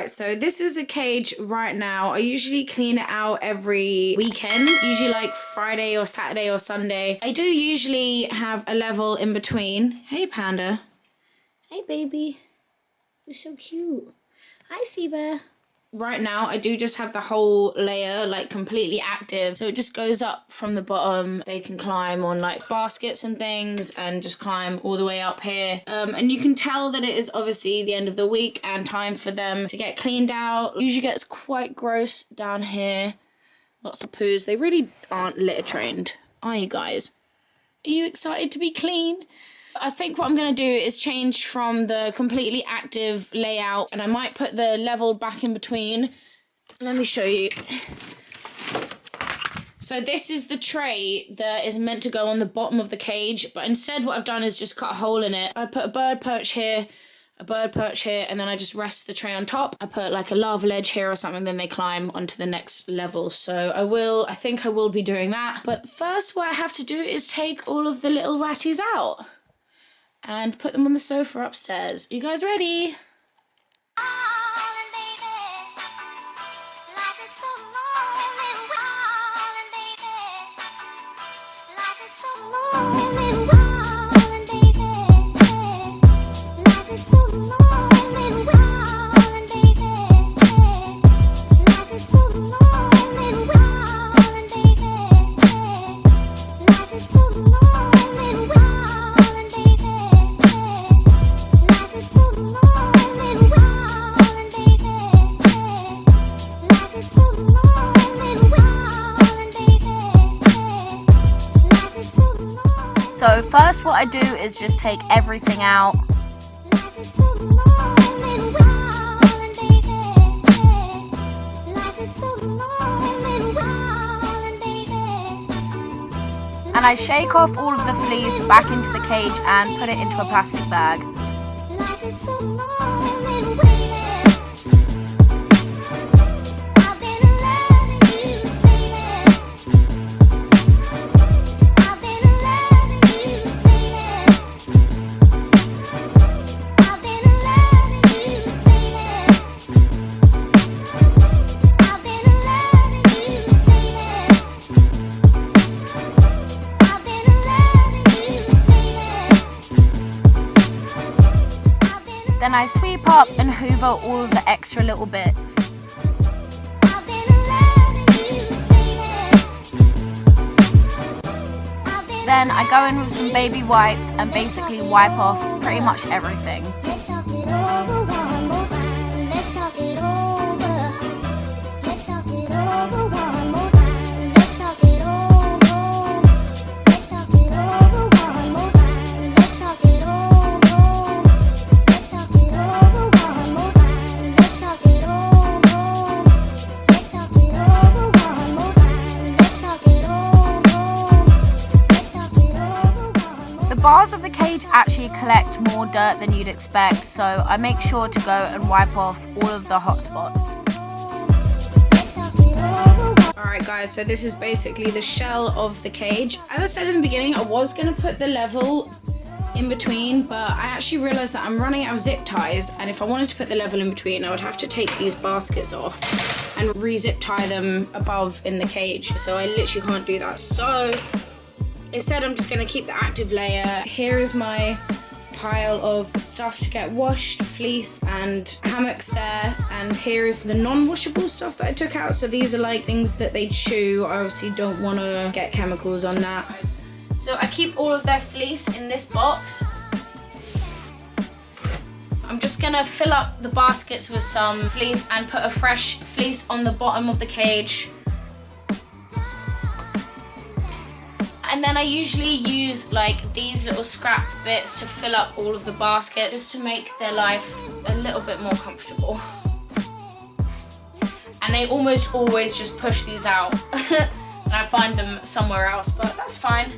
Right, so this is a cage right now. I usually clean it out every weekend, usually like Friday or Saturday or Sunday. I do usually have a level in between. Hey, Panda. Hey, baby. You're so cute. Hi, Sea Bear. Right now, I do just have the whole layer like completely active. So it just goes up from the bottom. They can climb on like baskets and things and just climb all the way up here. And you can tell that it is obviously the end of the week and time for them to get cleaned out. Usually gets quite gross down here. Lots of poos. They really aren't litter trained, are you guys? Are you excited to be clean? I think what I'm going to do is change from the completely active layout, and I might put the level back in between. Let me show you. So this is the tray that is meant to go on the bottom of the cage, but instead what I've done is just cut a hole in it. I put a bird perch here, a bird perch here, and then I just rest the tray on top. I put like a lava ledge here or something, then they climb onto the next level. So I think I will be doing that. But first what I have to do is take all of the little ratties out and put them on the sofa upstairs. You guys ready? So first what I do is just take everything out. And I shake off all of the fleece back into the cage and put it into a plastic bag. Then I sweep up and hoover all of the extra little bits. Then I go in with some baby wipes and basically wipe off pretty much everything. Bars of the cage actually collect more dirt than you'd expect, so I make sure to go and wipe off all of the hot spots. Alright guys, so this is basically the shell of the cage. As I said in the beginning, I was going to put the level in between, but I actually realised that I'm running out of zip ties, and if I wanted to put the level in between, I would have to take these baskets off and re-zip tie them above in the cage, so I literally can't do that. So instead, I'm just going to keep the active layer. Here is my pile of stuff to get washed, fleece and hammocks there. And here is the non-washable stuff that I took out. So these are like things that they chew. I obviously don't want to get chemicals on that. So I keep all of their fleece in this box. I'm just going to fill up the baskets with some fleece and put a fresh fleece on the bottom of the cage. And then I usually use like these little scrap bits to fill up all of the baskets just to make their life a little bit more comfortable. And they almost always just push these out. And I find them somewhere else, but that's fine.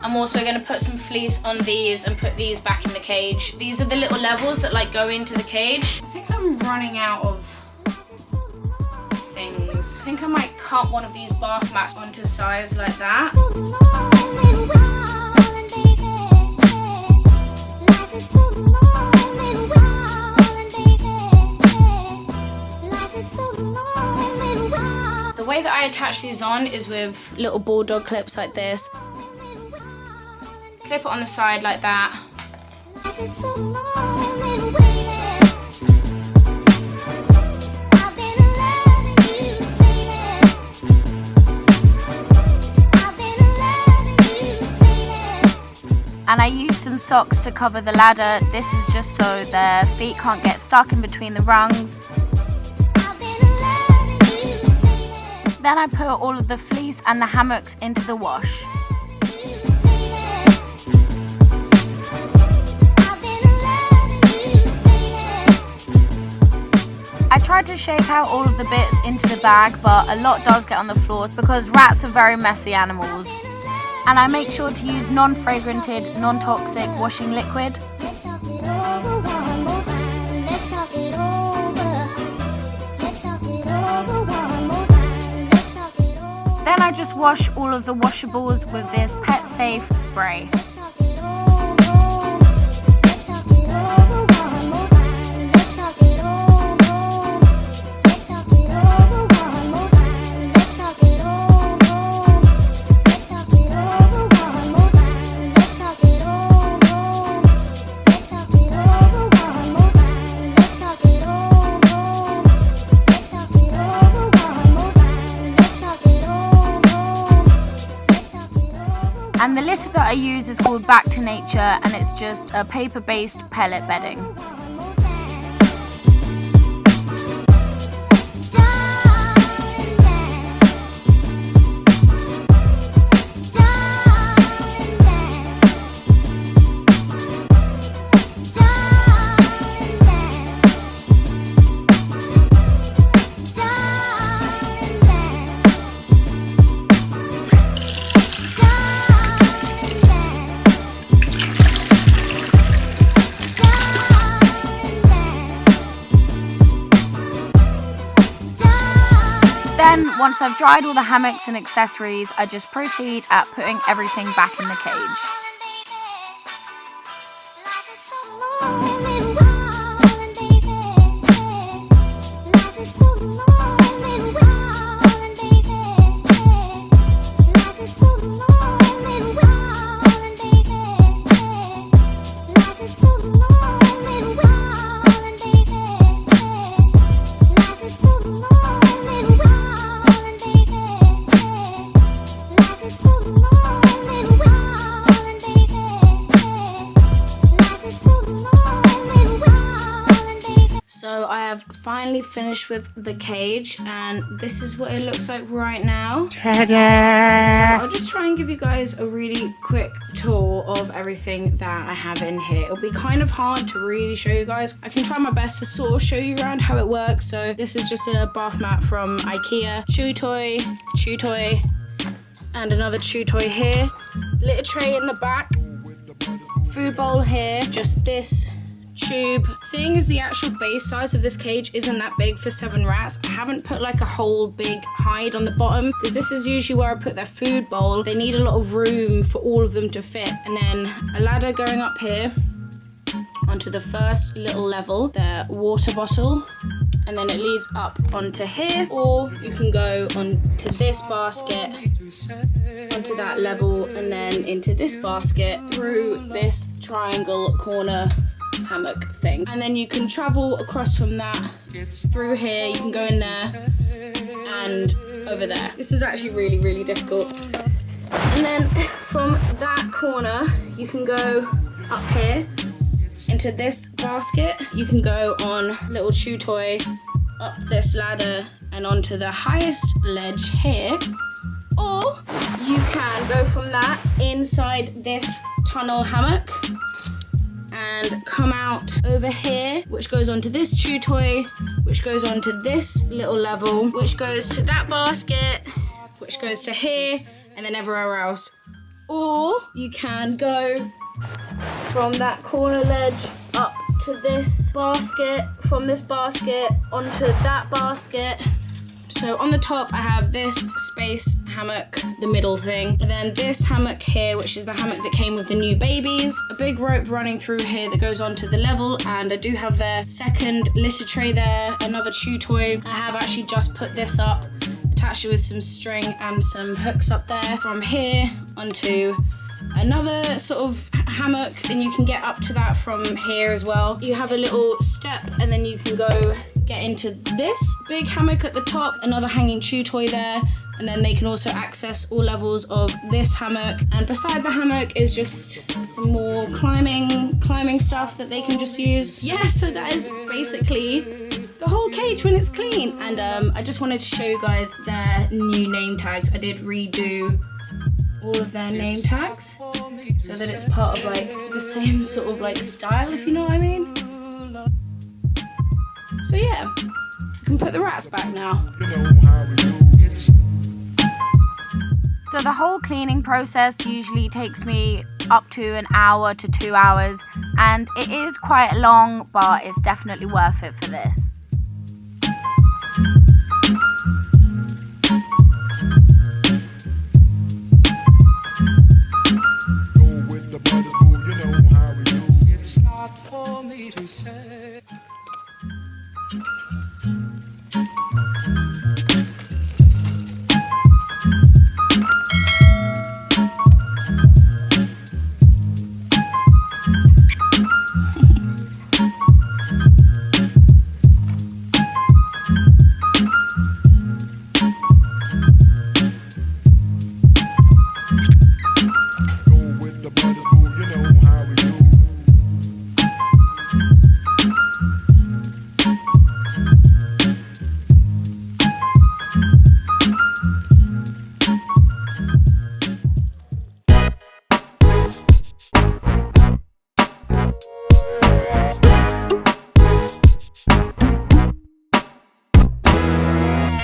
I'm also going to put some fleece on these and put these back in the cage. These are the little levels that like go into the cage. I think I'm running out of things. I think I might cut one of these bath mats onto size like that. The way that I attach these on is with little bulldog clips like this. Clip it on the side like that. And I use some socks to cover the ladder. This is just so their feet can't get stuck in between the rungs. Then I put all of the fleece and the hammocks into the wash. I tried to shake out all of the bits into the bag, but a lot does get on the floor because rats are very messy animals. And I make sure to use non-fragranted, non-toxic washing liquid. Then I just wash all of the washables with this Pet Safe spray. And the litter that I use is called Back to Nature, and it's just a paper-based pellet bedding. Then, once I've dried all the hammocks and accessories, I just proceed at putting everything back in the cage. So I have finally finished with the cage, and this is what it looks like right now. Ta-da! So I'll just try and give you guys a really quick tour of everything that I have in here. It'll be kind of hard to really show you guys. I can try my best to sort of show you around how it works. So this is just a bath mat from IKEA. Chew toy, and another chew toy here. Litter tray in the back. Food bowl here. Just this tube. Seeing as the actual base size of this cage isn't that big for 7 rats, I haven't put like a whole big hide on the bottom, because this is usually where I put their food bowl. They need a lot of room for all of them to fit. And then a ladder going up here onto the first little level, the water bottle, and then it leads up onto here, or you can go onto this basket, onto that level, and then into this basket through this triangle corner hammock thing. And then you can travel across from that through here. You can go in there and over there. This is actually really, really difficult. And then from that corner, you can go up here into this basket. You can go on little chew toy up this ladder and onto the highest ledge here. Or you can go from that inside this tunnel hammock and come out over here, which goes onto this chew toy, which goes onto this little level, which goes to that basket, which goes to here, and then everywhere else. Or you can go from that corner ledge up to this basket, from this basket onto that basket. So on the top I have this space hammock, the middle thing, and then this hammock here, which is the hammock that came with the new babies, a big rope running through here that goes onto the level, and I do have the second litter tray there, another chew toy. I have actually just put this up, attach it with some string and some hooks up there. From here onto another sort of hammock, and you can get up to that from here as well. You have a little step and then you can go get into this big hammock at the top, another hanging chew toy there, and then they can also access all levels of this hammock. And beside the hammock is just some more climbing stuff that they can just use. Yeah, so that is basically the whole cage when it's clean. And I just wanted to show you guys their new name tags. I did redo all of their name tags so that it's part of like the same sort of like style, if you know what I mean. So yeah, you can put the rats back now. So the whole cleaning process usually takes me up to an hour to 2 hours, and it is quite long, but it's definitely worth it for this.